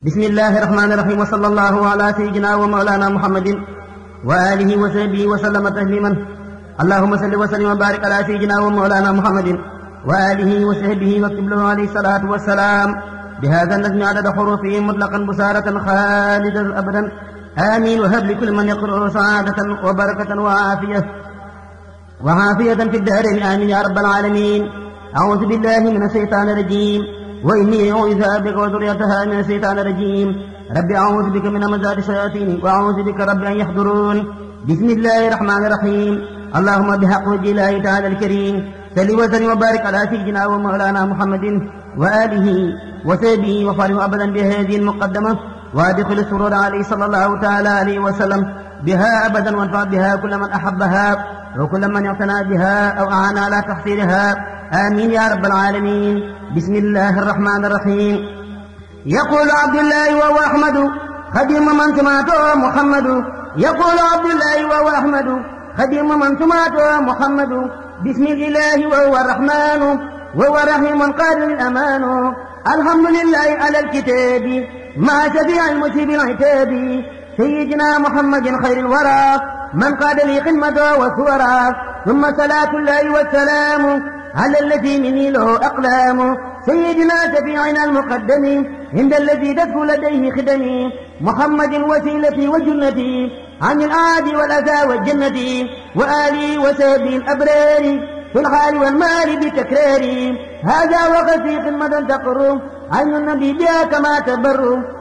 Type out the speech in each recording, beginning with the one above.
بسم الله الرحمن الرحيم وصلى الله على سيدنا ومولانا محمد وآله وصحبه وسلم تسليما. اللهم صل وسلم وبارك على سيدنا ومولانا محمد وآله وصحبه واكتب له عليه الصلاة والسلام بهذا النجم عدد حروفه مطلقا بسارة خالدا أبدا. آمين. وهب لكل من يقرأ سعادة وبركة وعافية في الدارين. آمين يا رب العالمين. أعوذ بالله من الشيطان الرجيم وإني أعوذ بك وذريتها من الشيطان الرجيم. رب أعوذ بك من همزات الشياطين وأعوذ بك رب أن يحضرون. بسم الله الرحمن الرحيم. اللهم بحق وجه الله تعالى الكريم صل وسلم وبارك على سيدنا ومولانا محمد وآله وصحبه وفعله أبدا بهذه المقدمة وادخل السرور عليه صلى الله تعالى عليه وسلم بها أبدا وانفع بها كل من أحبها وكل من اعتنى بها أو أعان على تحصيلها. آمين يا رب العالمين. بسم الله الرحمن الرحيم. يقول عبد الله وهو أحمد خديم من سمعته محمد. يقول عبد الله وهو أحمد خديم من سمعته محمد. بسم الله وهو الرحمن وهو رحيم قادر الأمان. الحمد لله على الكتاب مع شفيع المسيب العتاب. سيدنا محمد خير الورى من قاد لي خدمته وسورا. ثم صلاة الله والسلام على الذي مني له أقلام. سيدنا شفيعنا المقدم عند الذي تدخل لديه خدمي. محمد وسيلتي وجنتي عن العاد والأذى والجنة. وآلي وسابي الأبرار في الحال والمال بتكراري. هذا وقتي خدمة تقر عين النبي بها كما تبر.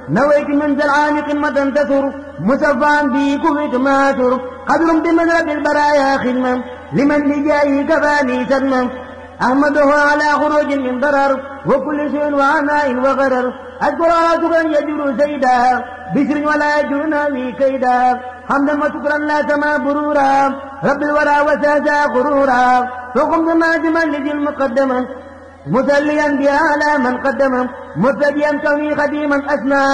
نويت منزل عام خدمة تثر مصفا بي كفيت ماتر. قدر بمذهب البرايا خدمة لمن لجاي كفاني سدما. أحمده على خروج من ضرر وكل شيء وعناء وغرر. أذكرها شكرا يجر زيدا بشر ولا يجر نامي كيدا. حمدا وشكرا لا سما برورا رب الورى وسادا غرورا. فقمت ناجما لذي المقدمة مسليا بها على من قدم. مبتديا كوني خديما أسنى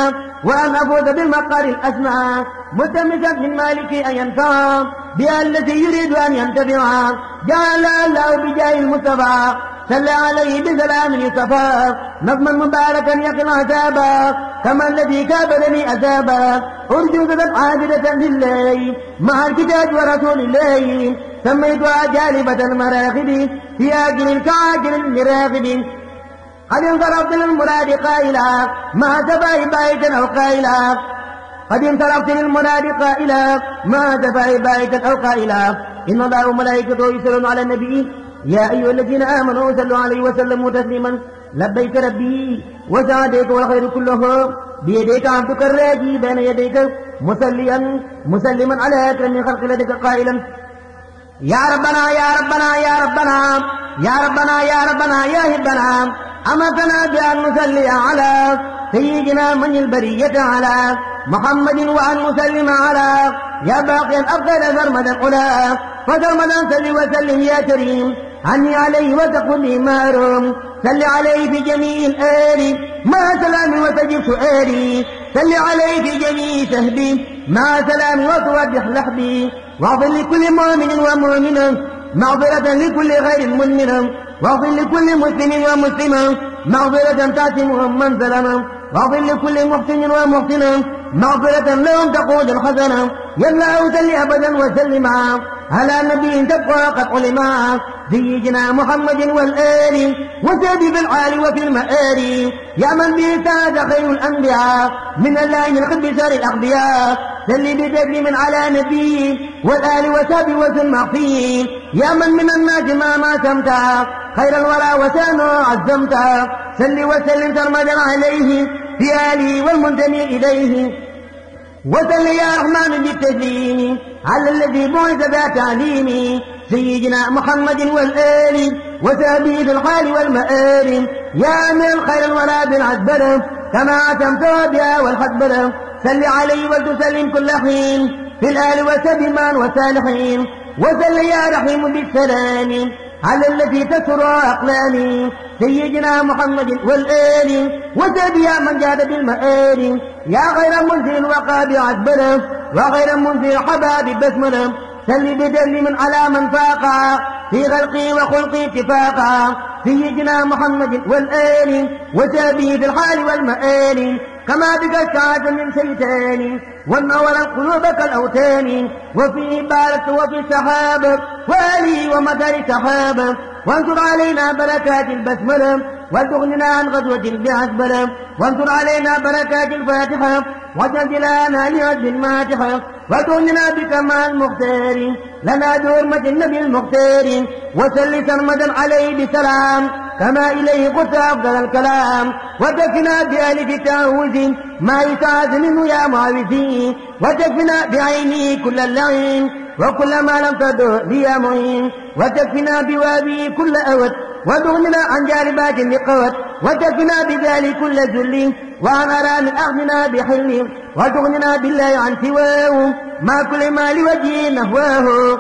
وأن أفوز بالمقار الأسنى. ملتمسا من مالك أن ينفع بها الذي يريد أن ينتفع. جعل الله بجاه المصطفى صلى عليه بسلام يصطفى. نظما مباركا يقل عذابا كما الذي كابدني أذابا. أرجو ذا عابدة لله مع الكتاب ورسول الله. سميتها جالبة المراغب في أجل كعاجل المراغب. قد انصرفت للمراد قائلا ما تفاي بايتا أو قائلا. قد انصرفت للمراد قائلا ما تفاي بايتا أو قائلا. إن الله وملائكته يصلون على النبي يا أيها الذين آمنوا صلوا عليه وسلموا تسليما. لبيك ربي وسعديك والخير كله بيديك عبدك الراجي بين يديك مسليا مسلما على أكرم خلق لديك قائلا يا ربنا يا ربنا يا ربنا يا ربنا يا ربنا يا هبنا. أمرتنا بأن نصلي على سيدنا من البرية على محمد وأن نسلم على يا باقيا أفضل سرمدا الأولى. فسرمدا صل وسلم يا كريم عني عليه وتقل لي ماروم. صل عليه في جميع الآل مع سلام وتجب سؤالي. صل عليه في جميع سهبي مع سلام وتوضح لحبي. واغفر لكل مؤمن ومؤمنة مغفرة لكل غير مؤمن. واغفر لكل مسلم ومسلمة مغفرة تأتمهم من ظلم. واغفر لكل محسن ومحسنة مغفرة لهم تقود الحسنة. يلا وسل أبدا وسلم على نبي تبقى قد علما. سيدنا محمد والآل وسادي في العال وفي المآل. يا من به ساد خير الأنبياء من الله من خب شر الأغبياء. سل بتسليم على نبي والآل وسابي وسلم فيه. يا من من الناس ما سمتا خير الورى وسانه عزمتا. سل وسلم سرمدا عليه في آله والمنتمي إليه. وسل يا رحمن بالتسليم على الذي بعث ذا تعليم. سيدنا محمد والآل وسابي في الحال والمآل. يا من خير الورى بالعزبلة كما أتمت بها والحزبلة. سل عليه وتسلم كل حين في الآل وسابي من وسالحين. وسل يا رحيم بالسلام على التي تسر أقلامي. سيدنا محمد والآل وسابي من جاد بالمآل. يا غير منزل وقاب عزبلة وغير منزل حباب بسملة. سل بدل على من فاقا في خلقي وخلقي اتفاقا. سيدنا محمد والآل وسابي في الحال والمآل. كما بك الساعة من شيطان والنور القلوب كالأوتان وفيه باركت وفي السحاب وآلي ومدار سحاب وانظر علينا بركات البسملة وتغننا عن غزوة بعزبلة وانظر علينا بركات الفاتحة وتنزلنا لعد الماتحة وتغننا بكمال المختار لنا بحرمة النبي المختار وسل سرمدا عليه بسلام كما إليه قلت أفضل الكلام وتكفنا بألف تعوذ ما يسعد منه يا معوذي وتكفنا بعيني كل اللعين وكل ما لم تدع لي معين وتكفنا بوابي كل أود وتغننا عن جانبات لقوت وتكفنا بذلك كل ذل وعن أرام أغننا بحل وتغننا بالله عن سواه ما كل ما لوجه نهواه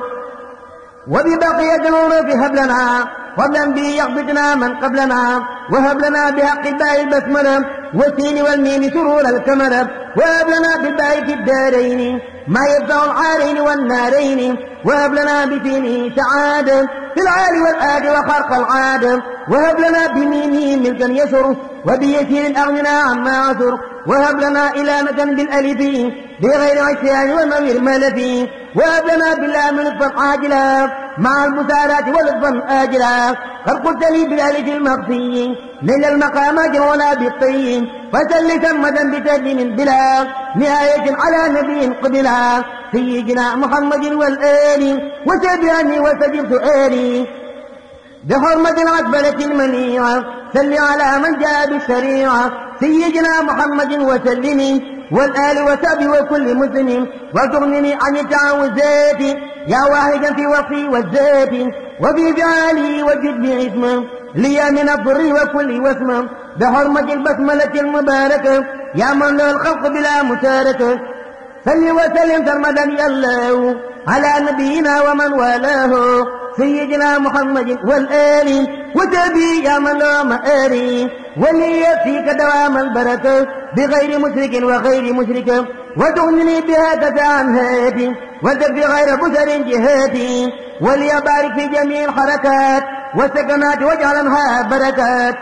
وببقية العروف هب لنا وابلا به يغبطنا من قبلنا وهب لنا بحق الباء البسملة والسين والميم سرور الكمل وهب لنا بالباء في الدارين ما يدفع العارين والنارين وهب لنا بسينه سعادة في العال والآد وخرق العادة وهب لنا بميمه ملكا يسر وبيسير أغننا عما عسر وهب لنا إلامة بالألف بغير عصيان ونوير ملفي وهب لنا بالله لطفا عاجلا مع المسارات ولطفا آجلا قد قلت لي بالألف المخفي من المقامات ولا بالطين فسل سمدا بتسليم بلا نهاية على نبي قبلا سيدنا محمد والآل وتبعني وسجل سؤالي بحرمة العزبلة المنيعة سل على من جاء بالشريعة سيدنا محمد وسلم والآل وسبي وكل مسلم وتغنني عن التعوذات يا واحدا في وصفي والذات وفي فعالي وجد بعزمه لي من الضر وكل وسمه بحرمة البسملة المباركة يا من له الخلق بلا مشاركة صل وسلم سرمدا يا الله على نبينا ومن والاه سيدنا محمد والآل وتبي يا من لا مآري ولي يكفيك دوام البركة بغير مشرك وغير مشرك وتغنني بها تدع عن هاتي وتكفي غير بشر جهاتي وليبارك في جميع الحركات والسكنات واجعلها بركات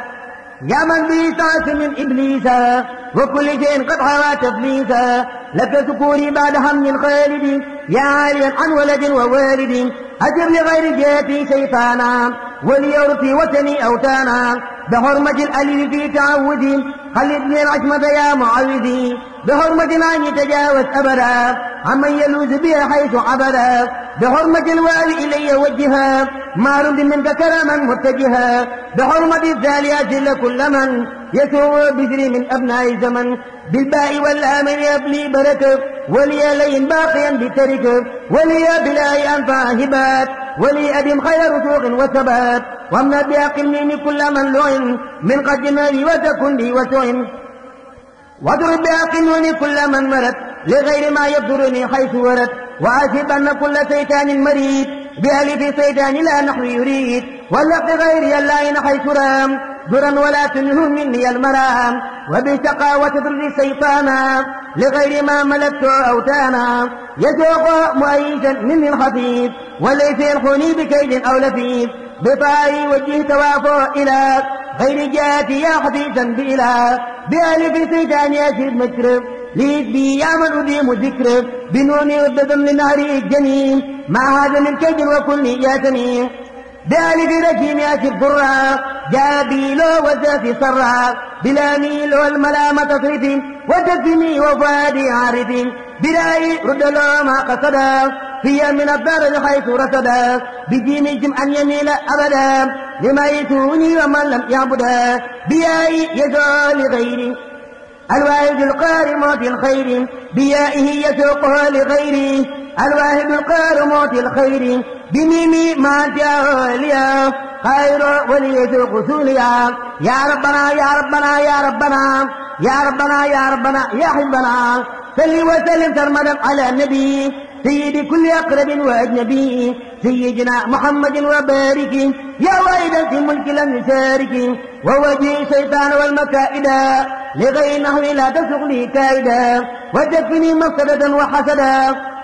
يا من به تعس من إبليسا وكل شيء قد حوى تفليسا لك سكوري بعد هم خالد يا عاليا عن ولد ووالد أجب لغير جهتي شيطانا وليرثي وثني أوتانا بحرمة الألف في تعود خلدني العشمة يا معوذي بحرمة العين تجاوز أبدا عمن يلوذ بها حيث عبدا بحرمة الواو إلي وجها ما رد منك كلاما متجها بحرمة الذاليات لكل من يسوع بجري من أبناء الزمن بالباء واللام يبلي بركة ولي لين باقيا بتركه ولي بلاء أنفع هبات ولي أدم خير رسوخ وثبات وامن بأقلني كل من لعن من قدمه وتكن لي وتعن واضرب بأقلني كل من مرت لغير ما يضرني حيث ورد وأجب أن كل شيطان مريد بألف شيطان لا نحو يريد واللفظ غيري اللعين حيث رام ذرا ولا تنه مني المرام وبالشقاوة تضر الشيطانا لغير ما ملكت أوتانا يسوق مؤيدا مني الخفيف وليس يلحني بكيد أو لفيف بطائي وجهت وافو إلى غير جاتي يا حديثا بإله بألف شيطان يسير مكرب ليد بي يا من أديم ذكر بنوني وبدم لنهر الجنين مع هذا من كيد وكل ياتني بألف رجيم ياتي الضرى جابي له وزافي صرى بلا ميل والملامة تصرف وتكفني وفادي عارف بلاي رد له ما قصدا في من الدار حيث رصدا بجيم الجمع أن يميل أبدا لما يسوني ومن لم يعبدا بياي يزال غيري الواحد القار موت الخير بيائه يسوقها لغيره الواحد القار موت الخير بميمي ما جاء خير وليسوق سوليا يا ربنا يا ربنا يا ربنا يا ربنا يا ربنا يا حبنا صل وسلم سرمدا على النبي سيد كل أقرب وأجنبي سيدنا محمد وبارك يا واحدا في ملك لم يشارك ووجه الشيطان والمكائدا لغير نحو لا تسق لي كائدا وتكفني مفسدة وحسدا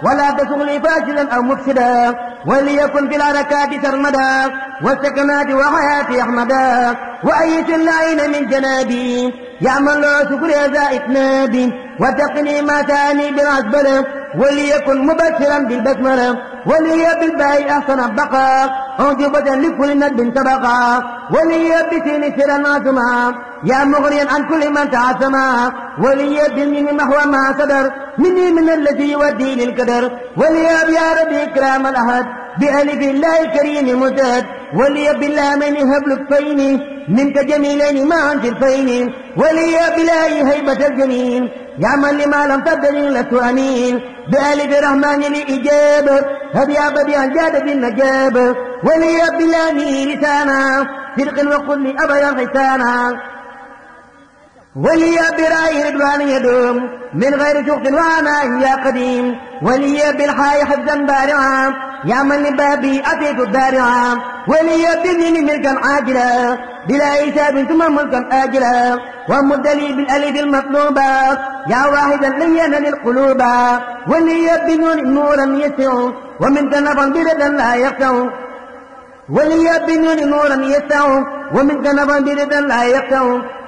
ولا تسق لي فاشلا أو مفسدا وليكن في الحركات سرمدا والسكنات وحياتي أحمدا وأيت اللعين من جنابي يعمل له شكر زائد نابي وتقني ما تاني بالعزبلة وليكن مبشرا بالبسملة ولي بالباء أحسن البقاء أعجبة لكل ندب سبقا ولي بسين سرا ناسما يا مغنيا عن كل من تعسما ولي بالمين محو ما صدر مني من الذي يودي للقدر ولي يا ربي إكرام الأحد بألف الله الكريم مزاد ولي بالله من هب لطفين منك جميلين ما أنت الفين ولي بالله هيبة الجميل يا من لما لم تبدل لست أمين بألف الرحمن لإجابة هدي بديع جاد بالنجاب ولي بالله لسانا صدق وقل أبدا حسانا ولي برأي رضوان يدوم من غير شخص وعناء يا قديم ولي بالحي حفظا بارعا يا من لبابي أتيت الدارعا ولي بالمين ملكا عاجلا بلا حساب ثم ملكا آجلا ومد لي بالألف المطلوبة يا واحدا لينا للقلوب ولي بالنون نورا يسع ومنك نفا بردا لا يقطع ولي بالنون نورا يسع ومنك نفا بردا لا يقطع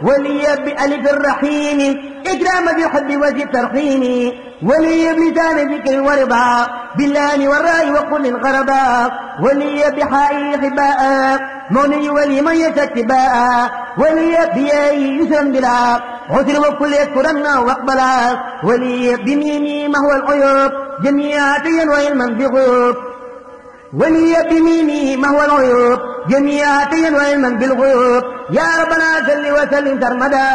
ولي بألف الرحيم إكرام بالحب وجه الترحيم ولي بلسان ذكر ورضا باللام والراء وقل الغربا ولي بحائي حباء مولي ولي من يتكباء ولي بياي يسرا بلا عسر وكل يذكرنا واقبلا ولي بميمي ما هو العيوب جميعاتيا وعلما بغيوب ولي بميمي ما هو العيوب جميعاتيا وعلما بالغيوب يا ربنا صل وسلم سرمدا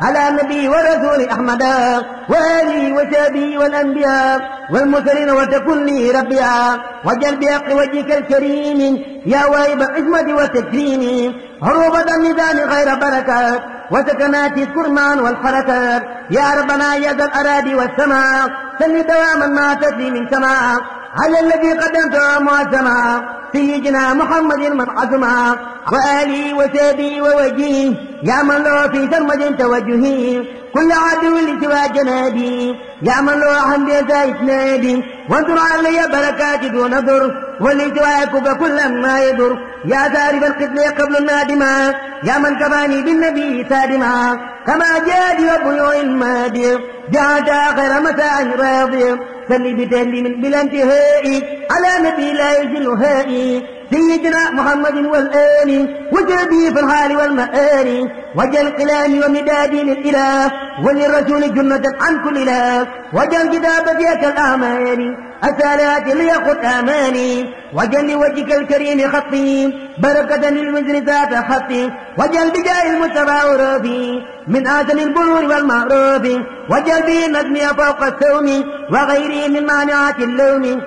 على النبي ورسول أحمدا وآله وصحبه والأنبياء والمرسلين وتكن لي ربيا وجل بحق وجهك الكريم يا واهب العصمة والتكريم عروبة النظام غير بركات وسكنات الكرمان والحركات يا ربنا يا ذا الأراضي والسماء سل دواما ما تسليم سماء على الذي قدمته معزما سيدنا محمد من عزما وآلي وسابي ووجهه يا من له في سرمد توجهه كل عدو لسوى جنابي يا من له حمد زائد نادي وانظر علي بركات دون ضر ولسواك كل ما يضر يا سارب القتل قبل النادما يا من كفاني بالنبي سادما كما جاد وبيوع المادي جاءت آخر مساء راضي سلي بتهليم بلا انتهاء على نبي لا يجل هائي سيدنا محمد والآل وجابي في الحال والمآل وجل قلامي ومدادي للإله وللرسول جنة عن كل إله وجل كتابتك الأعمال السالات ليقض آماني وجل لوجهك الكريم خطي بركة للوزر ذات خطي وجل بجاه المصطفى ورافي من آثم البرور والمعروف وجل به نظمي فوق الثوم وغيره من مانعات اللوم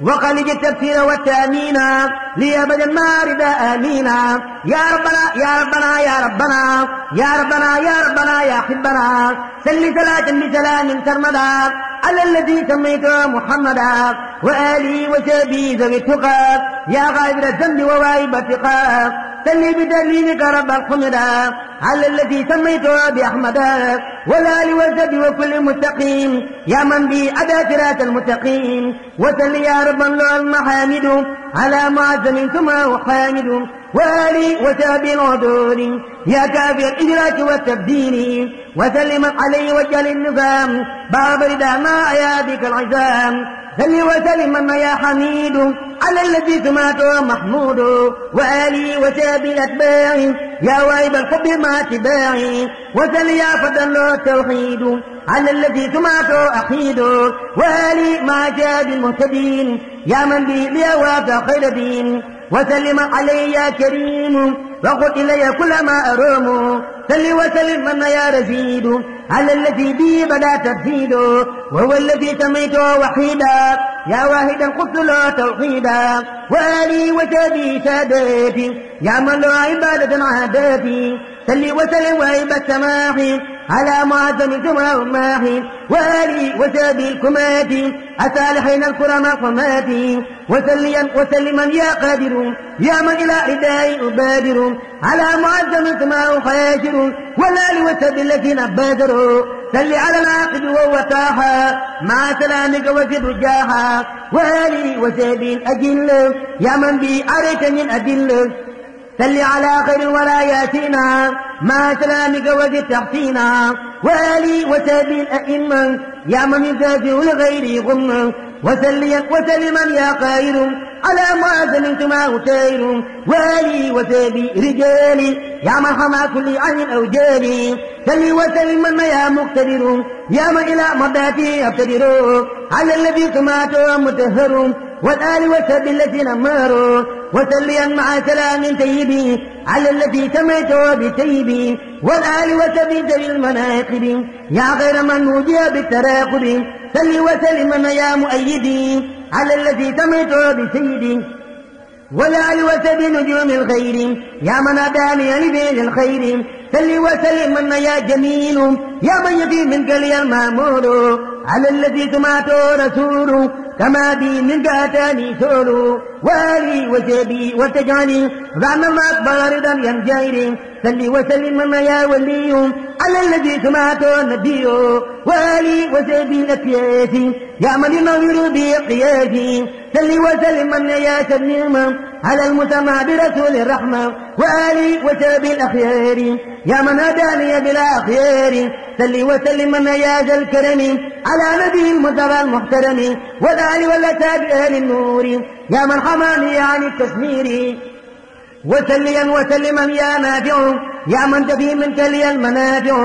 وخلج التفسير والتأمين لي أبدا ما رضا آمينا يا ربنا يا ربنا يا ربنا يا ربنا يا ربنا يا حبنا سل صلاة بسلام سرمدا على الذي سميته محمدا وآله وصحبه ذوي التقى يا غافر الذنب وواهب التقى سل بتهليلك رب الحمدا على الذي سميته بأحمدا والآل والصحب وكل مستقيم يا من بي أدى صراط المستقيم وسل يا رب له المحامد على معزم ثم وحامد وآلي وصحبه العدول يا كافي الإدراك والتبديل وسلم عليه وجل النظام باب رضا ما أيادك العزام سل وسلم يا حميد على الذي سماته محمود وآلي وصحبه الأتباع يا واهب الحب ما تباعي وسل يا فضل التوحيد على الذي سماته أحيد وآلي ما جاد المهتدين يا من بي ليواك خير دين وسلم علي يا كريم وقل إلي كل ما أروم سل وسلم من يا رشيد على الذي بي بدا ترشيد وهو الذي سميته وحيدا يا واحدا قلت له توحيدا وآلي وسبي سادتي يا من له عبادة عاداتي سل وسلم وهب السماح على معظم سمع ماحي وآلي وسابي الكمات الصالحين الكرماء قمات وسليا وسلما يا قادر يا من إلى رداء أبادر على معظم سمع خاشر والآل وسابي الذين بادروا سل على العاقب وهو طاحا مع سلامك وزد جاحا وآلي وسابي الأجل يا من بي أريتني الأدل سل على خير الورى ياتينا مع سلامك وزد تحسينا وآلي وسابي الأئمة يا من يدافع لغيري غم وسليا وسلما يا خير على معزم سماه تير وآلي وسابي رجالي يا من حمى كل عن الأوجال سل وسلما يا مقتدر يا من إلى مضاتي أبتدر على الذي سماته متهر والآل وسب الذين ماروا وسليا مع سلام طيب على الذي سميته بتيب والآل وسب ذوي المناقب يا غير من نودي بالتراقب سل وسلما يا مؤيدي على الذي سميته بسيدي والآل وسب نجوم الخير يا من أداني لبين الخير سل وسلم يا جميل يا من يفي منك لي المامور على الذي سمعته رسول كما بي منك أتاني سول والي وجبي وتجعلي ظعن ما أكبر رضا ينجير سل وسلم يا ولي على الذي سمعته النبي والي وجبي الأكياسي يا من ينور بقياسي سل وسلم يا سليم على المسمى برسول الرحمة والي وجبي الأخيار يا من هداني بلا خير سل وسلم يا ذا الكرم على نبي المصطفى المحترم والآل والأتاب أهل النور يا من حماني عن التسمير وسليا وسلما يا نافع يا من تفي منك لي المنافع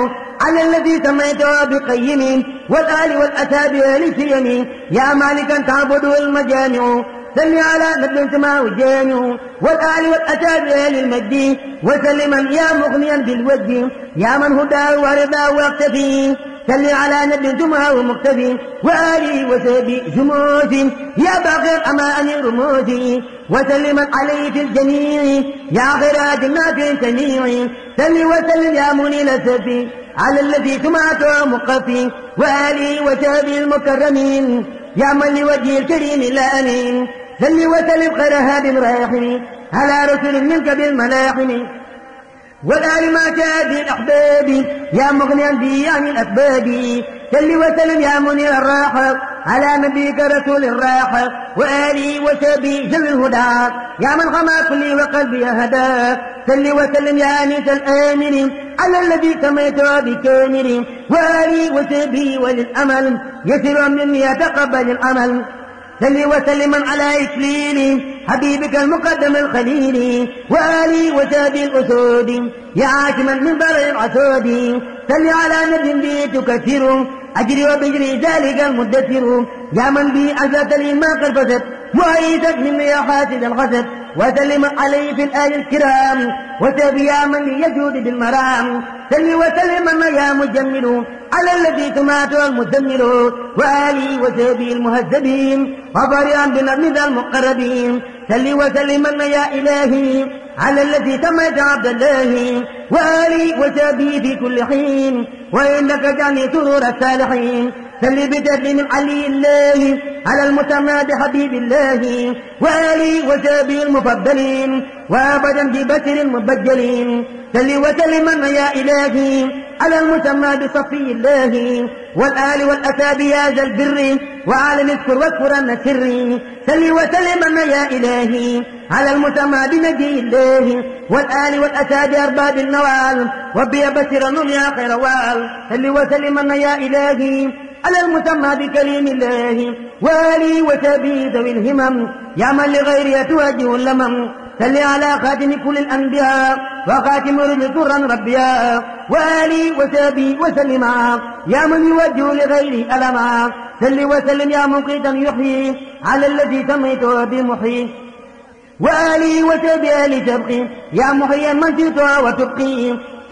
على الذي سميته بقيم والآل والأتاب أهل سيم يا مالكا تعبد المجامع سل على نبي سماه الجامع والآل والأتاب أهل المجد وسلما يا مغنيا بالوجه يا من هداه ورضاه واقتفي سل على نبي سماه مقتفي وآلي وسبي جموز يا باقر أمان رموزي وسلما عليه في الجميع يا غير جنات سميع سل وسلم يا منيل سفي على الذي سمعته مقفي وآلي وسبي المكرمين يا من لوجه الكريم لا أمين سل وسلم خير هاد راحم على رسل منك بالملاحم والآل ما كاد الأحباب يا مغنيا بي عن الأسباب سل وسلم يا منير الراحة على نبيك رسول الراحة وآلي وسبي ذوي الهدى يا من غمى كلي وقلبي هدى سل وسلم يا أنيس الآمن على الذي سميته بكامل وآلي وسبي وللأمل يسر مني يتقبل العمل سل وسلما على إكليل حبيبك المقدم الخليل وآلي وسابي الأسود يا عاكما من برع العسود سل على نبي بي تكثر أجري وبجري ذلك المدثر يا من بي عزت لي ما قد فسد وعيدت مني يا حاسد الغسد وسلم عليه في الآل الكرام وسابي يا من يجود بالمرام سل وسلم يا مجمل على الذي سمعته المزمل وآلي وسابي المهذبين وبريا بنظم ذا المقربين سل وسلم يا إلهي على الذي سميت عبد الله وآلي وسابي في كل حين وإنك جاني سرور الصالحين سل بتسليم علي الله على المسمى بحبيب الله وآلي وسابي المفضلين وأبدا ببشر مبجلين سل وسلم يا إلهي على المسمى بصفي الله والآل والأتاب يا ذا البر وعلى اذكر واذكر السر سل وسلم يا إلهي على المسمى بنجي الله والآل والأتاب أرباب النوال وبي بشر يا خير وال سل وسلم يا إلهي على المسمى بكليم الله والي وسبي ذوي الهمم يا من لغير يتوجه اللمم سل على خاتم كل الأنبياء وخاتم رجل سرا ربيا والي وسبي وسلما يا من يوجه لغير ألما سل وسلم يا مقيتا يحيي على الذي سميته بمحيي وآلي وسبي آل تبقي يا محيا من جئت وتبقي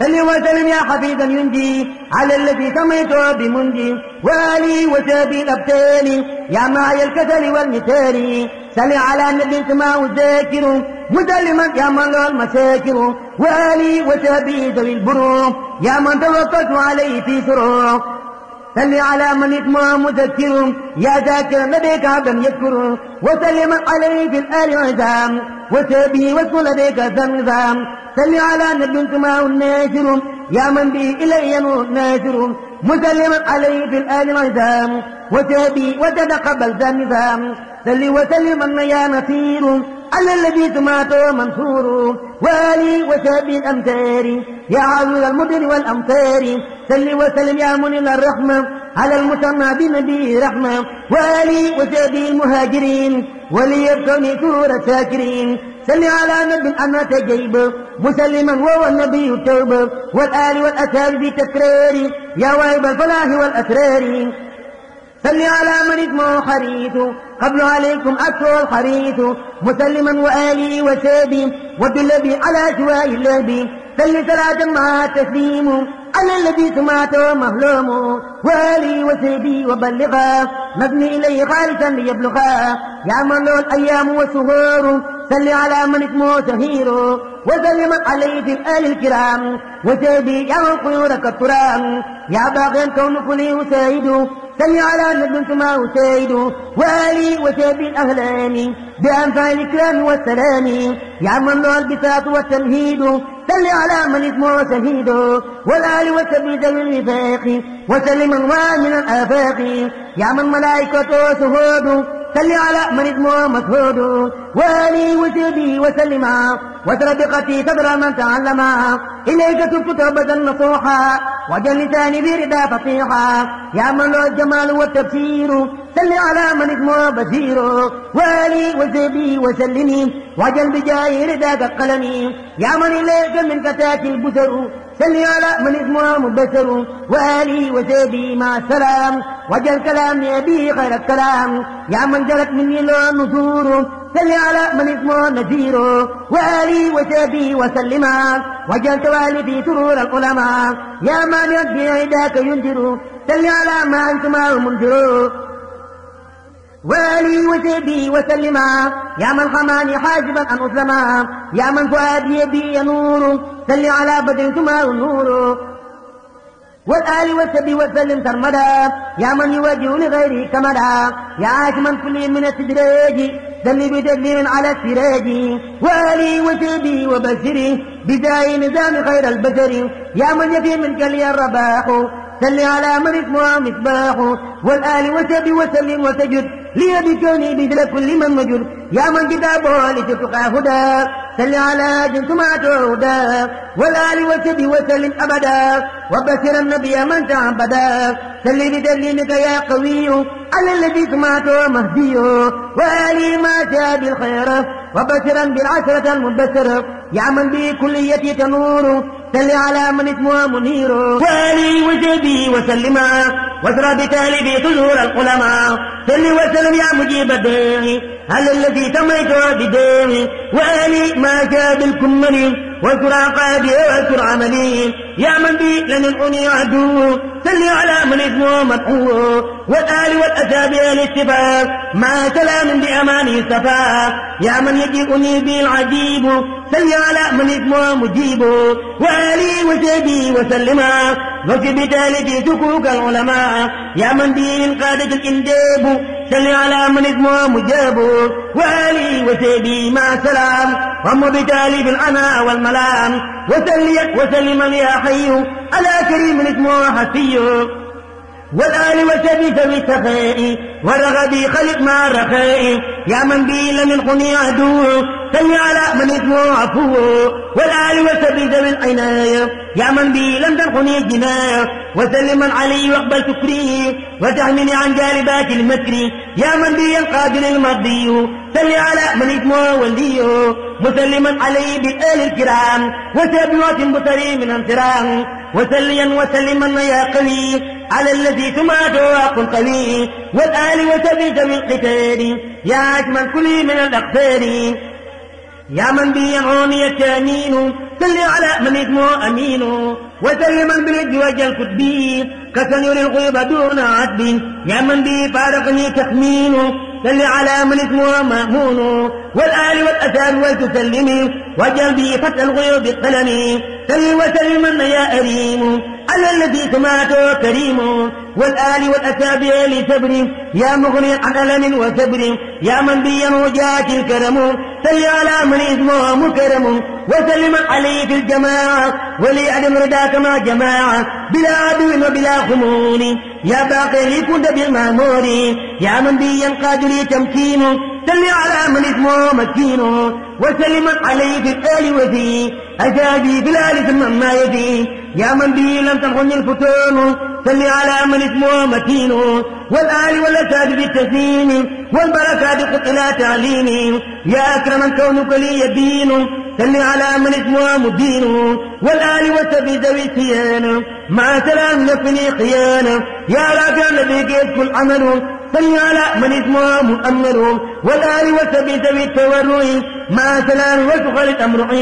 صل وسلم يا حفيظا ينجي على الذي سميته بمنجي وآلي وسابي الأبتال يا معي الكسل والمثال صل على النبي سماه الذاكر مسلما يا من له المشاكر وآلي وسابي ذوي البروم يا من توكلت عليه في سرور صل على من اسمه مذكر يا ذاكر لديك عبدا يذكر وسلم عليه في الآل عزام وسابه واسم لديك ذنبام صل على نبي سماه الناشر يا من به إلي ناشر مسلما عليه في الآل العزام وسابه وتتقبل ذنبام صل وسلم يا نصير على الذي سماته منصور والي وسابي الأمتار يا عزيز المدن والأمتار صل وسلم يا منيل الرحمة على المسمى بنبي رحمة والي وسابي المهاجرين وليبكني سورة شاكرين صل على نبي أنا تجيب مسلما وهو النبي التوب والآل والأثار بتكرار يا واهب الفلاح والأسرار صل على من اسمه حريث قبل عليكم أكثر الحريث مسلما وآلي وسابي وبالذي على سواء اللهب صل صلاة مع تسليم على الذي سمعته مهلوم وآلي وسابي وبلغا مبني إليه خالصا ليبلغا يا من له الأيام والشهور صل على من اسمه شهير وسلم عليه في الآل الكرام وسابي يا من خيورك الترام يا باغيا كون كله سيد صل على نبي سماه سيد وآلي وسابي الأهلام بأنفع الإكرام والسلام يا من له البساط والتمهيد صل على من اسمه شهيد والآل وسابي ذوي الوفاق وسلم ومن الآفاق يا من ملائكته شهود صل على من اسمه مسهود وآلي وسابي وسلما وتربقتي صدر من تعلما إليك تبت توبة نصوحا وجل لساني بردا فصيحا يا من له الجمال والتبشير صل على من اسمه بشير وآلي وسابي وسلمي وجل بجاه رداك قلمي يا من إليك من كتات البشر صل على من اسمه مبشر وآلي وسابي مع السلام وجل كلامي أبي خير الكلام يا من جرت مني له النذور صل على من اسمه نذير وآلي وسابي وسلما وجل توالي في سرور العلماء يا من يدي عداك ينذر صل على ما أنتما منذر وآلي وسابي وسلما يا من حماني حاجبا أن أسلما يا من فؤادي بي نور صل على بدر سماه النور والآل والسبي وسلم سرمدا يا من يوجه لغيره كمدا يا عاشما كل من السدراج دل بدل على السراج وآلي وسبي وبشري بداية نظام خير البشر يا من يفي منك لي الرباح صل على من اسمه مصباح والآل وسبي وسلم وسجد لي بكوني بدل كل من مجد يا من كتابه لتتقى هدى صل على جنس ما هدى والآل وسبي وسلم أبدا وبشر النبي من تعبدا صل بدليلك يا قوي على الذي سمعته مهدي وآلي ما جاء بالخير وبشرا بالعشرة المبشر يا من بكليتي تنور صل على من اسمه منير وآلي وسبي وسلما واسرى بتالي صدور العلماء صل وسلم يا مجيب الداعي على الذي سميته بداعي وآلي ما جاء بالكمل واذكر عقابي واذكر عملي يا من بي لن ينعني عدو صل على من اسمه مدعو والآل والأسابيع الاتفاق مع سلام بأمانه الصفاء يا من يجيئني بالعجيب صل على من اسمه مجيب وآلي وسبي وسلما وفي بتالي في سكوك العلماء يا من به القادة الإنجاب صل على من اسمه مجاب وآلي وسبي مع سلام هم بتالي بالعناء والملام وسلم يا حي على كريم اسمه حسي والآل وسبي سوي السخاء والرغبي خلق مع الرخاء يا من بي لم يلقني عدو صل على من اسمه عفو والآل وسبي ذوي العناية يا من بي لم تلقني الجناية وسلم علي واقبل شكري وتحمني عن جالبات المكر يا من بي القادر المرضي صل على من اسمه ولي مسلما عليه بالآل الكرام وسبيوات بصري من انصرام وسليا وسلما يا قوي على الذي سمعته واق قوي والآل وسبي ذوي القتال يا أجمل كل من الأقفال يا من بي ينعوني التأمين صل على من اسمه أمين وسلما بالإج وجل كتبي كسن يري الغيب دون عتب يا من بي فارقني تخمين صل على من اسمه مأمون والآل والأساب والتسلم وجل بي فتح الغيب بالقلم صل وسلما يا أريم على الذي سمعته كريم والآل والأساب لسبر يا مغني عن ألم وسبر يا من بي وجاك الكرم صل على من اسمه مكرم وسلم عليه في الجماعة وليعلم رداك مع جماعة بلا عدو وبلا خمول يا باقي لي كنت بالمامور يا من بي ينقاد لي تمكين صل على من اسمه مكين وسلم عليه في الآل وفي أجابي في الآل ثم ما يدي يا من بي لم تنخني الفتون صل على من اسمه متين والآل والأساد بالتسليم والبركات قد إلى تعليم يا أكرم كونك لي يدين صل على من اسمه مدين والآل والسبي ذوي السيان مع سلام يكفني خيانة يا راجع الذي كيف كل عمل صل على من اسمه مؤمر والآل والسبي ذوي التورع مع سلام وسخلت أمره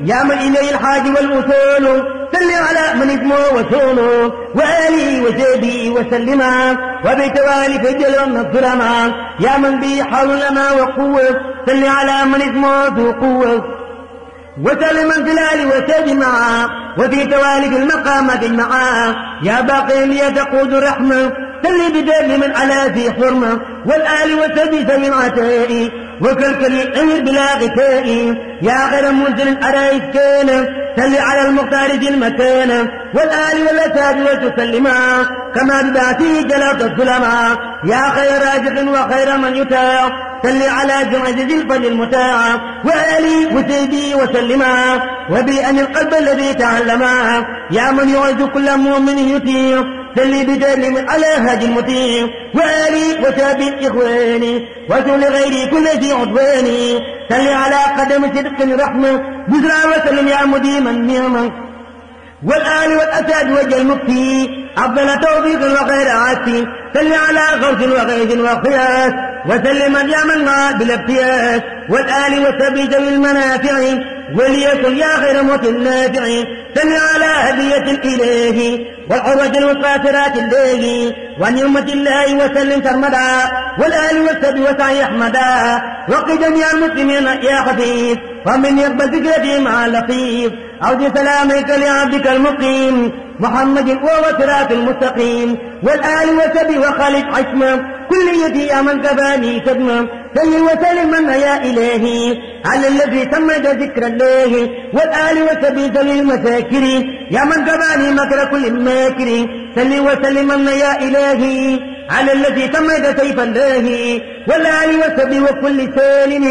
يا من إليه الحاج والوصول صل على من اسمه وصوله وآله وسبي وسلما وبتوالي فجل الظلما يا من بي حول لنا وقوة صل على من اسمه ذو قوة وسلما في الآل وسبي معا وفي توالي في المقامات معا يا باقي لي تقود الرحمة صل بدل من على ذي حرمة والآل وسبي ذوي العتاء وكالكلي أمر بلا غتاء يا غير منزل أرى إسكانا صل على المختار ذي المكان والآل والأساد وتسلما كما ببعثه جلالة الظلما يا خير راجق وخير من يتاع صل على جمع ذي الفضل المتاع وآلي وسيدي وسلما وبأن القلب الذي تعلما يا من يعز كل مؤمن يطيع صل بجل على هادي المطيع وآلي وتابع إخواني وسل غيري كل ذي عدواني صل على قدم صدق رحمة بزرع وسلم يا مديما نعمة والآل والأساد وجه المفتي أفضل توفيق وغير عاسي صل على غوث وغيث وقياس وسلم يا من ما بالابتياس والآل والسبي ذوي المنافع وليكن يا خير موت النافع صل على هدية الإله والعروة الوقاصرات الليل ونعمة الله وسلم سرمدا والآل والسبي وسعي أحمدا وقي جميع المسلمين يا خفيف ومن يقبل ذكرتي مع اللطيف أوجه سلامك لعبدك المقيم محمد وهو صراط المستقيم والآل والسبي وخالد عشمة كليتي يا من كفاني صدمة صل وسلم يا إلهي على الذي سميت ذكر الله والآل والسبي ذوي المساكر يا من كفاني مكر كل ماكر صل وسلم يا إلهي على الذي سميت سيف الله والآل والسبي وكل سالم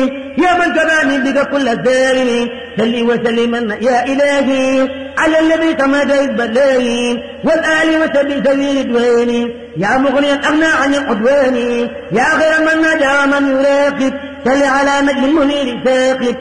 يا من كفاني بك كل ظالم صل وسلم يا إلهي على الذي سميت حزب الله والآل والسبي ذوي رضوان يا مغنيا أغنى عن العدوان يا غير من نجا من يراقب صل على نجم المنير ساقب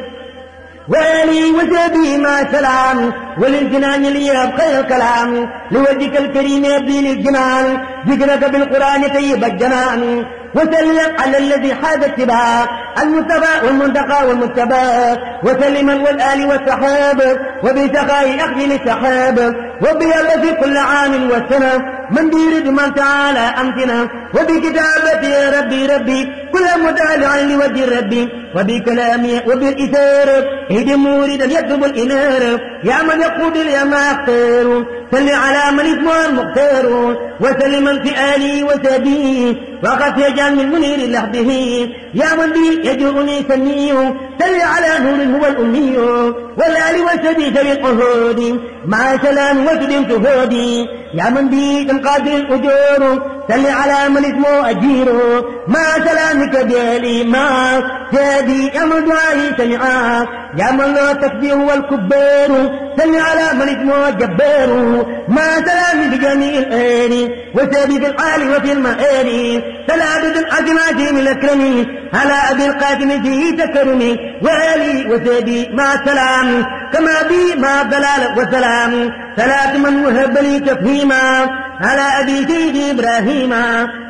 وآلي وسبي مع سلام وللجنان لي خير الكلام لوجهك الكريم يبدي للجنان ذكرك بالقرآن طيب الجنان وسلم على الذي حاد اتباع المصطفى والمنتقى والمتبى وسلما والآل والسحاب وبسخاء أخذ للسحاب وبيال في كل عام والسنة من يريد من تعالى أمتنا وبكتابتي يا ربي كل متابع لوجه ربي وبكلامي وبالإثار هدي موردا يكتب الإنار يا من يقود لي ما أختار صل على من اسمه المختار وسلما في آلي وسبي وقد يجعل من منير لحده يا من بي يجرني سميه صل على نور هو الأمي والآل والسبي ذوي القهود مع سلام وسلم تهودي يا من بي تنقاد الأجور صل على من اسمه أجير مع سلامك بيالي ما جادي يا من دعائي سمعا يا من لا تكفيه هو الكبار صل على من اسمه جبار مع سلام بجميع الآن وسبي في الحال وفي المآل سلامة العزمات من الأكرم على أبي القاسم فيه تكرمي وآلي وسبي مع السلام كما بي مع الضلال والسلام صلاة من وهب لي تفهيما على أبي سيدي إبراهيم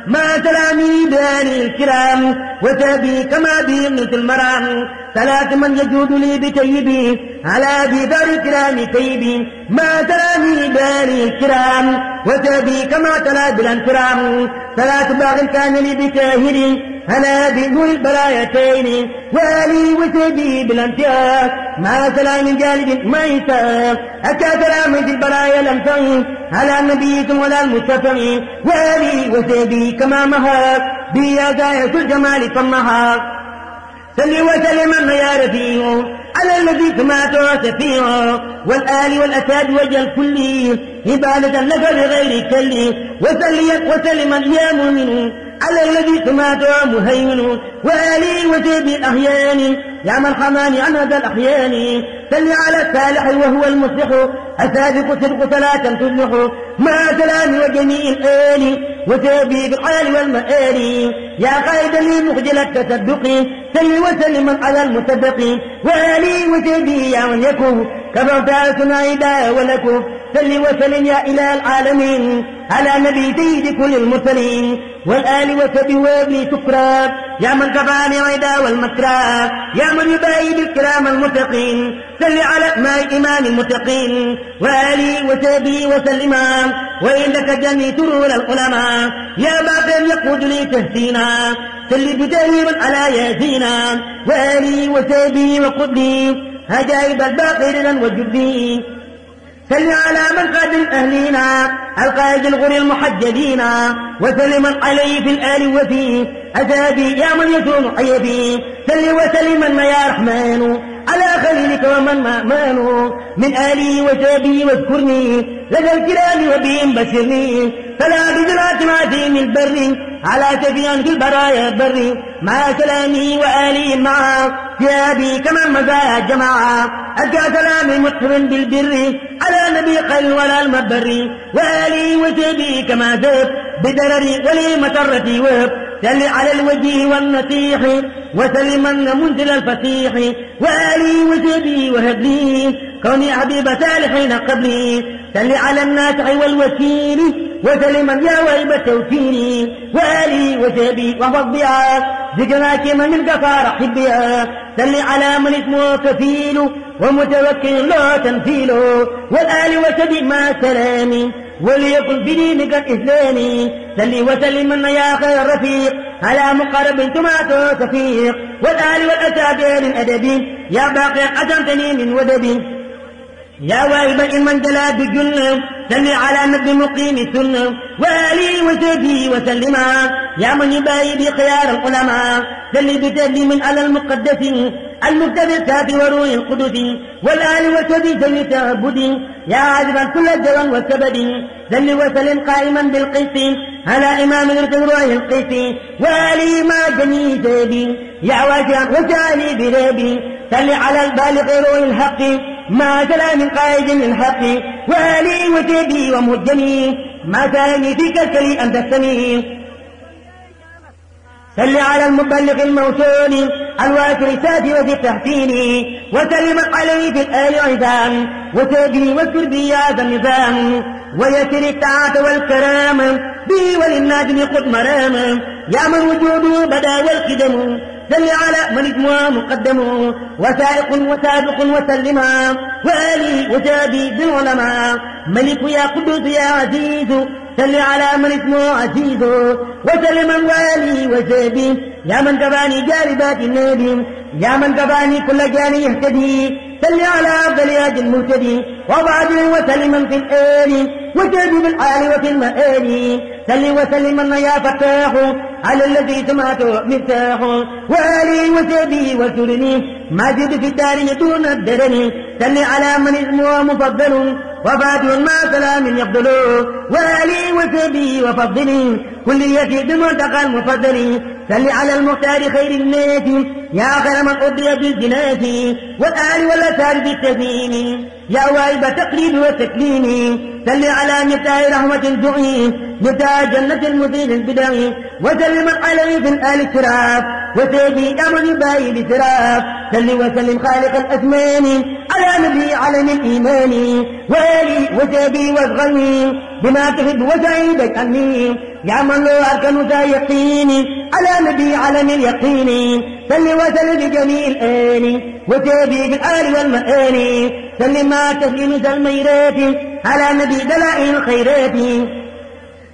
ما سلامي بآله الكرام وتابي كما بيمنة المرام صلاة من يجود لي بتيبي على أبي دار الكرام تيبي ما سلامي بآله الكرام وتابي كما تلا بالانكرام صلاة باغ كان لي بتاهري أنا بنور البرايتين والي وسبي بالانتهاء مع سلام جالب ما يساء أتى سلام البرايا لم تعين على نبيكم ولا المتفعين والي وسبي كما مهاك بيا غاية الجمال فمهاك صل وسلم يا رفيع على الذي سمعت وسفيع والآل والأساد وجل كله عبادة لك بغير كله وسلم يا مؤمن على الذي سمعت مهيمن وآلي وجيب الأحيان يا من حماني عن هذا الأحيان صل على الصالح وهو المصلح السابق صدق صلاة تصلح مع سلام وجميع الآل وسابي بالحال والمآل يا قائد لي مخجل التصدق صل وسلم على المصدق وآلي وسابي يا من يكون كفرت سنايدا ولكم صل وسلم يا إله العالمين على نبي سيد كل المرسلين والآل وسبي وابلي سكرا يا من كفاني عيدا والمكرا يا من يبايد الكرام المتقين صل على ماء إمام المتقين وآلي وسبي وسلما وإنك جني ترور العلماء يا باقر يقود لي تهسينا صل بتهيب على ياسينا وآلي وسبي وقبلي هجائب الباقر وجبي صل على من قاد أهلينا القائد الغر المحجبين وسلم عليه في الآل وفي أسابي يا من يسون عيبي صل وسلم يا رحمن على خليلك ومن مأمانه من آلي وسابي واذكرني لدى الكرام وبهم بشرني فلا بذلات معتيم البر على سفيان في البرايا البر مع سلامي وآلي معه ثيابي كمن مزايا الجماعة أدى سلامي مطهر بالبر على نبي قل ولا المبر وآلي وسابي كما ذهب بدرري ولي مسرتي وهب سل على الوجه والنصيح وسلمن منزل الفسيح وآلي وسابي وهب لي كوني حبيب صالحين قبلي سل على الناسع والوكيل وسلما يا وهب التوكيل وآلي وسابي واحفظ بها ذكراك من غفار حبها سل على من اسمه كفيل ومتوكل لا تنفيله والآل وسابي مع سلامي وليكن بدينك الإسلامي سل وسلم يا خير رفيق على مقرب تمات تفيق والآل والأسابيع الأدب يا باقي قسمتني من ودبي يا واهب من جلا بالجنة سل على نبي مقيم السنة وآلي وسبي وسلما يا من يباهي بخيار العلماء سل بتسليم على المقدس المكتب الكافي وروح القدس والآل وسبي سل تعبدي يا عازبا كل الجوان والسبب سل وسلم قائما بالقسط على إمام روح القسط وآلي ما جميع سبي يا واسعا وسالي بربي سل على البالغ روح الحق ما سلام قائد للحق وآلي وسبي ومهجمي ما سالني فيك الكلي أن تستمي سل على المبلغ الموصول الواسر الساتي وفي التحسين وسلم عليه في الآل عزام وسبي واذكر بي هذا النظام ويسر الطاعة والكرام بي وللناجم خذ مرام يا من وجوده بدا والقدم سل على من اسمه مقدم وسائق وسابق وسلما وآلي وسابي بالعلماء ملك يا قدوس يا عزيز سل على من اسمه عزيز وسلما والي وسابي يا من كفاني جالبات النبي يا من كفاني كل جاني يهتدي سل على أفضل هاد المهتدي وبعد وسلما في الآل وسابي بالحال وفي المآل سل وسلما يا فتاح على الذي سمعته مفتاح وآلي وسابي وسرني ما زد في الدار دون الدرن سل على من اسمه مفضل وفاتح مع سلام يفضل وآلي وسابي وفضلي كليتي بمنتقى المفضل سل على المختار خير الناس يا خير من أضري بالجنات والآل والأسار بالتزيين يا واهب تقليد والتكليم سل على مفتاح رحمة الدعي مفتاح جنة المثير البدعي وسلم عليه في الآل السراف وسيدي يا من يباهي بسراف سل وسلم خالق الأزمان على نبي علم الإيمان وآلي وسابي واشغلني بما تحب وسعيدك أني يا من له أركن ذا يقين على نبي علم اليقين سل وسل بجميع الآن وسابي بالآل والمآل سل ما تسليم ذا الميرات على نبي دلائل الخيرات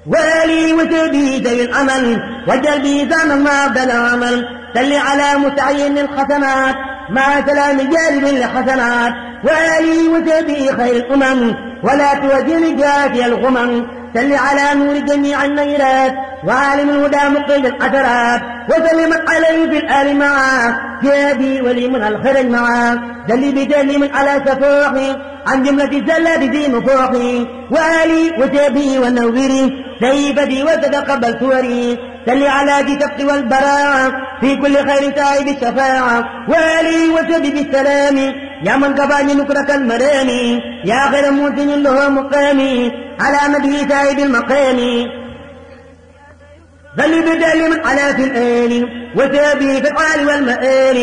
وآلي وسابي ذوي العمل وجل بي زمن ما أبدل العمل سل على متعين الحسنات مع سلام جالب لحسنات وآلي وسابي خير الأمم ولا توجه جافي الغمم سل على نور جميع النيرات وعالم الهدى مقيد الأثرات وسلم عليه في الآل معه جابي ولي من الخير معه دل بتسليم على سفوحي عن جملة الزلات ذي مفوحي وآلي وسابي والنوبري سيفتي وتتقبل سوري سل على كتبت والبراعة في كل خير تائب الشفاعة وآلي وسبي بالسلام يا من كفاني نكرة المرام يا خير موسم له مقامي على مدي تائب المقام ظل بدل على في الآل وسابي في العال والمآل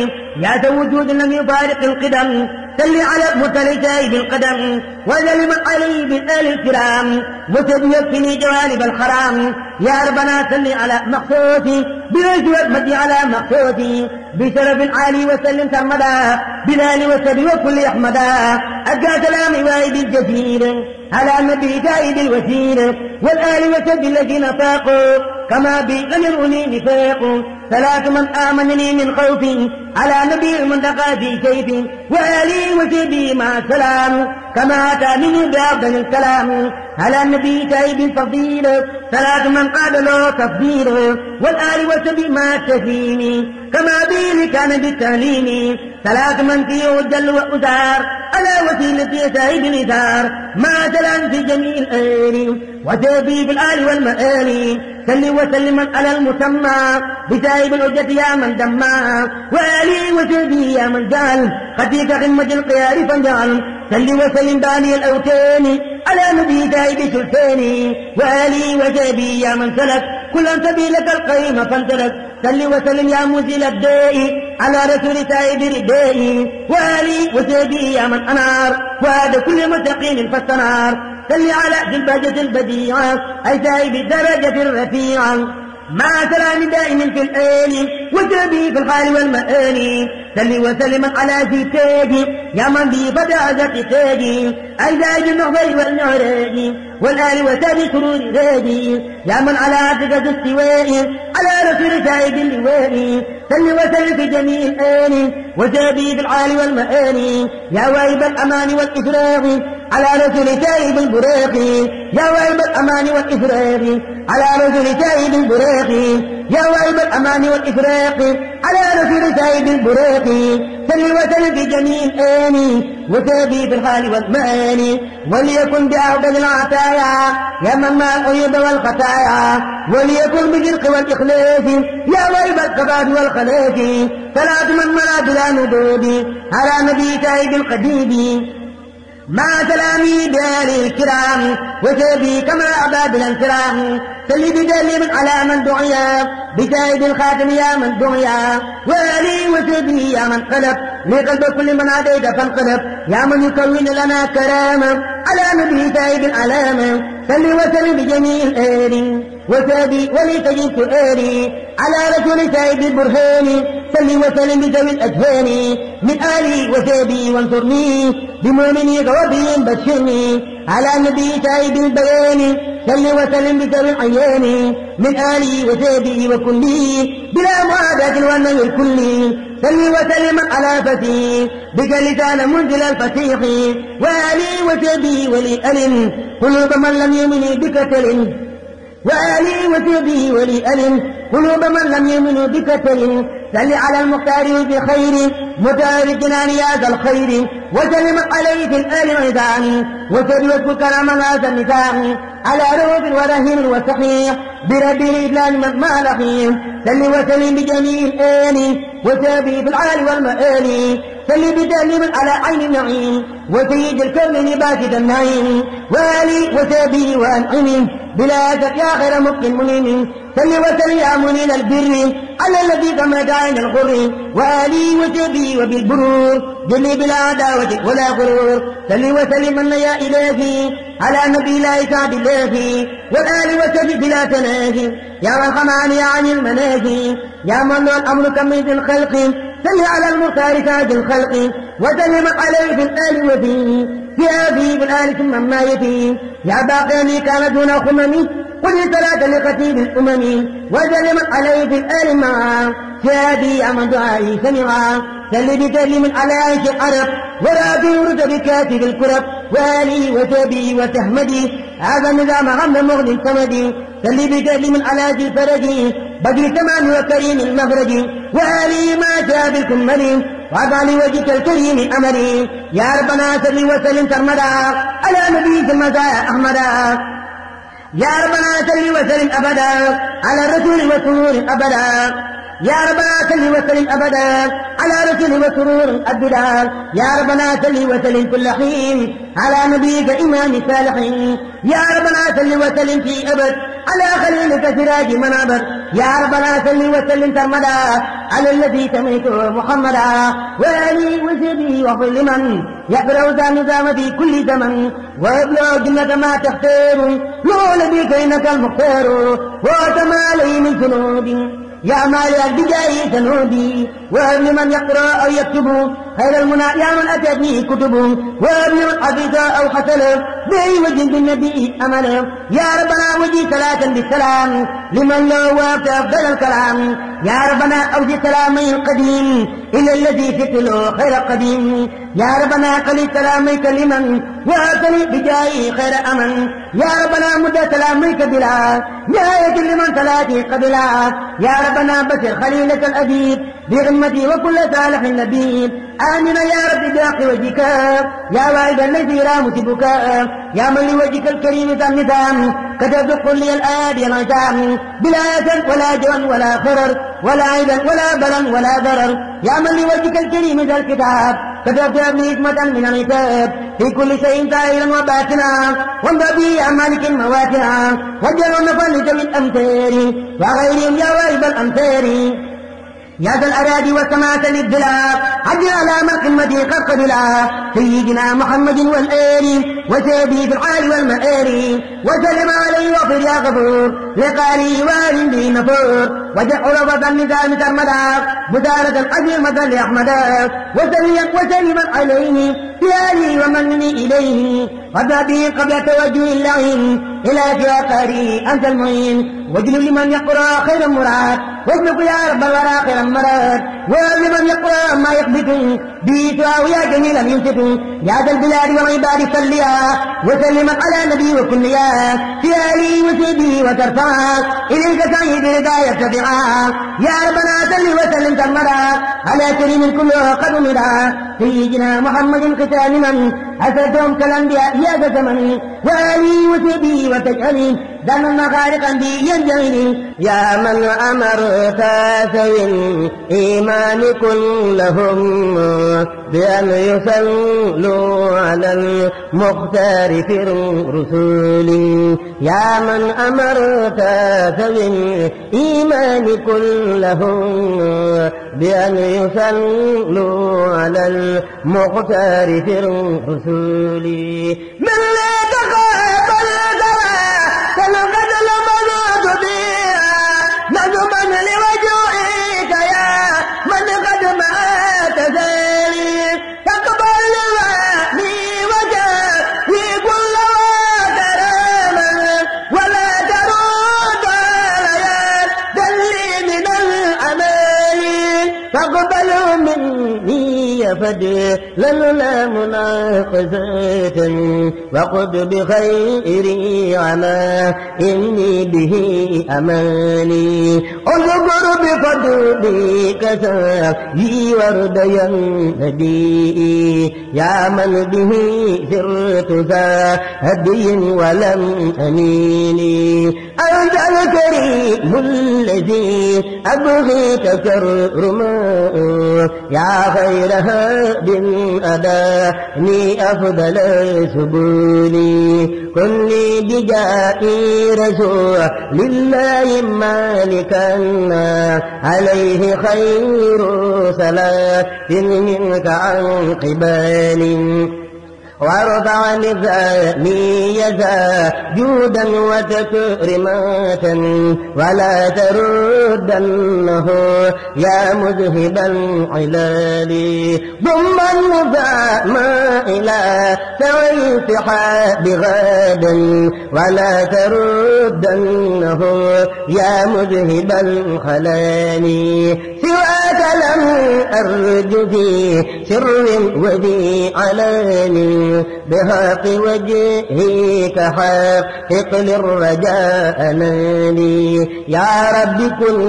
يا ذا وجود لم يفارق القدم سل على مرسل تائب القدم وذل من علي بالآل الكرام وسبي يكفني جوانب الحرام يا ربنا سل على مخصوصي برجوة مدي على مخصوصي بشرف العالي وسلم سرمدا بلال وسبي وكل أحمدا أدى سلام وايد الجزير على النبي تائب الوسيل والآل وسبي الذين فاقوا كما بي لم يروني نفاق ثلاث من آمنني من خوفي على نبي المنتقى في كيفي وآلي وسبي مع السلام كما أتاني بأفضل الكلام على النبي تائب الفضيل ثلاث من قال له تفضيل والآل وسبي مع التسليم كما بي كان بالتعليم ثلاث من فيه الجل وأثار على وسيلة تائب الإثار مع سلام في جميع الآل وسبي في الآل والمآل سل وسلم على المسمى بتائب الحجة يا من دمى وآلي وسبي يا من جعل خديك خدمة القيار فانجعل سل وسلم باني الأوتان على نبي تائب سلطاني وآلي وسبي يا من سلك كل سبيلك القيم فانسلك سل وسلم يا مزيل الداء على رسول تائب ردائي وآلي وسبي يا من أنار وهذا كل متقين فاستنار سل على ذي البهجة البديعة أي تائب الدرجة الرفيعة مع سلام دائم في الآل وسبي في الحال والمآل سل وسلم على ذي تاجي يا من بي بدأ ذات تاجي أي زايد النهضي والنعراج والآل وسبي سرور راجي يا من على عتقة السواء على رسول تائب اللواء سل وسلم في جميع الآل وسبي في الحال والمآل يا واهب الأمان والإفراغ على رسول تائب البراق يا واهب الأمان والإفراغ على رسول تائب البراق يا واهب الأمان والإفراق على رسول تائب البراق سل وسلم في جميع الآن وسبي في الحال والمآل وليكن بأفضل العطايا يا من مع العيوب والخطايا وليكن بالرزق والإخلاص يا واهب القضاء والخلاص صلاة من مراد لا ندود على نبي تائب القديم مع سلامي بآل الكرام وسبي كما أعباد الانكرام سل بدليل على من دعيا بتائب الخاتم يا من دعيا وآلي وسبي يا من قلب لقلب كل من عديت فانقلب يا من يكون لنا كرامة على نبي تائب العلامة سل وسلم بجميع الآل وسبي ولتجد سؤالي على رسول تائب البرهان سل وسلم بذوي الأجهان من آلي وسبي وانصرني بمؤمني غوبي بشرني على النبي تائب البيان سل وسلم بذوي العيان من آلي وسبي وكلي بلا معاداة والنهي الكلي سل وسلم على فتيح بك لسان منزل الفتيح وآلي وسبي ولي ألم قلوب من لم يؤمن بك تلم وآلي وسبي ولي ألم قلوب من لم يؤمن بك تلم سل على المختار بخير متار الجنان يا ذا الخير وسلم عليه في الآل عيدان وسلم كرم هذا النساء على روب ورهين وصحيح برب الإسلام من ما لقيه سل وسلم بجميع الآل وسبي في العال والمآل سل بتأليم على عين النعيم وسيد الكون باسد النعيم والي وسابي وأنعم بلا شك يا خير مبق منيم سل وسلم يا منيل البر على الذي ثمرت عين الغر والي وسابي وبالبرور جل بلا عداوة ولا غرور سل وسلم من يا إلهي على نبي لا يسعد الله والآل وسبي بلا تناهي يا من خمعني عن المناهي يا من له الأمر كميز الخلق سل على المختار تاج الخلق وسلم عليه في الآل وفيه في أبي بالآل ثم ما يفيه يا باقي كان دون خممي قل صلاة لقتيل الأمم وسلم عليه في الآل معه في أبي أمن دعائي سمعا سل بتسليم على عيش العرب ورابي ورد بكاتب الكرب والي وسبي وتحمدي هذا النظام غم مغني سمدي سل بتسليم على ذي الفرج بدر تمام وكريم المخرج والي ما جاء بالكمل وضع لوجهك الكريم أمري يا ربنا سل وسلم سرمدا على نبي المزايا أحمدا يا ربنا سل وسلم أبدا على الرسول والسرور أبدا يا ربنا سل وسلم أبدا على رسول وسرور أبدا يا ربنا سل وسلم كل حين على نبيك إمام الصالحين يا ربنا سل وسلم في أبد على خليلك سراج من أبد يا ربنا سل وسلم سرمدا على الذي سميته محمدا وآله وسبي واغفر لمن يقرأ ذا النظام في كل زمن ويبلغ جنة ما تختار لو نبيك إنك المختار واتم عليه من ذنوب يا مالك بجاي تنودي وابن من يقرأ أو يكتب خير المنى يا من أتى به كتب وابن من حفظ أو حسن به وجه بالنبي أمل يا ربنا وجه صلاة بالسلام لمن له وقت أفضل الكلام يا ربنا أوجه سلامي القديم إلى الذي فتله خير قديم يا ربنا قل سلاميك لمن وأتني بجاي خير أمن يا ربنا مد سلاميك بلا نهاية لمن صلاتي قبلا يا ربنا بشر خليلة الأبيب بغمتي وكل صالح لبيب آمنا يا رب بحق وجهك يا واحد الذي لا مسبك يا من لوجهك الكريم ذا النظام كتبت قل لي الآدي العتام بلا أسن ولا جوان ولا فرر ولا عيدا ولا بلا ولا ضرر يا من لوجهك الكريم ذا الكتاب كتبت ابني حكمة من العتاب في كل شيء ظاهرا وباطنا وانظر به عن مالك مواتنا وجل ونفل ذوي الأمثال وغيرهم يا واهب الأمثال يا ذا الأراضي والسماء للدلاء عجل على من قمته قد قبلا سيدنا محمد والآل وسيدي في الحال والمآل وسلم عليه واغفر يا غفور لقاري وال به نفور وجع رفض النظام سرمدا بسالة العزيمة لأحمدا وسلما عليه في آله ومنني إليه وذا به قبل توجه اللعين إلى فقاري أنت المعين واجلب لمن يقرأ خير مراد واجلب يا رب الورى خير مراد ولمن يقرأ ما يقبط به سواه يا جميلا ينصف يا ذا البلاد والعباد صليا وسلما على نبي وكليا في آله وسيده وترفعا إليك سعي برضا يرتفعا يا ربنا صل وسلم سرمدا على كريم كله قد أمرا سيدنا محمد قتال من أسدهم كالأنبياء يا ذا زمن وآله وسيده وتجعلي دم مخارقا بي ينجلي يا من أمرت ذوي الإيمان كلهم بأن يصلوا على المختار في الرسول يا من أمرت ذوي الإيمان كلهم بأن يصلوا على المختار في الرسول من لا تقابل فلقد لمنوت بها نظما لوجوهك يا من قد مات ذلك تقبل لي وجهي كل وكراما ولا ترد علي دلي من الأمال فاقبلوا مني يا فضلا لا مناقشة وقد بخيري على إني به أماني أذكر بفضلك سعي ورديا نبي يا من به سرت ذا هدي ولم أميني أنت الكريم الذي أبغي تكرما يا خير وهاب أداني أفضل سبلي كن لي بجاه رسول لله مالكا عليه خير صلاة منك عن قبال وارفع لساني يدا جودا وتكرمات ولا تردنه يا مذهب العلال ضم النظام إلى سويفها بغدا ولا تردنه يا مذهب الخلال سواك لم أرج في سر وذي علاني بحق وجهك حقق للرجاء نالي يا رب كن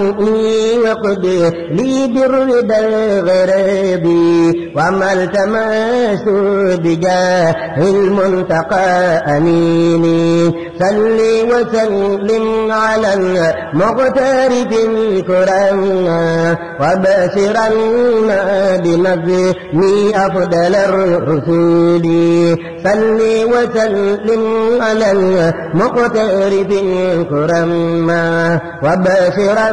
وقد لي بالرضا غرابي وما التماس بجاه المنتقى أميني صل وسلم على المغتار في الكرام وبشرا بنظمي أفضل الرسول صل وسلم على المقتر في الكرم وبشرا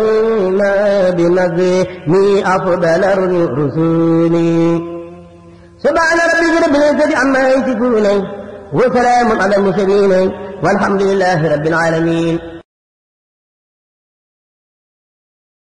بنظمي أفضل الرسول سبحان ربك رب العزة عما يصفون وسلام على المرسلين والحمد لله رب العالمين.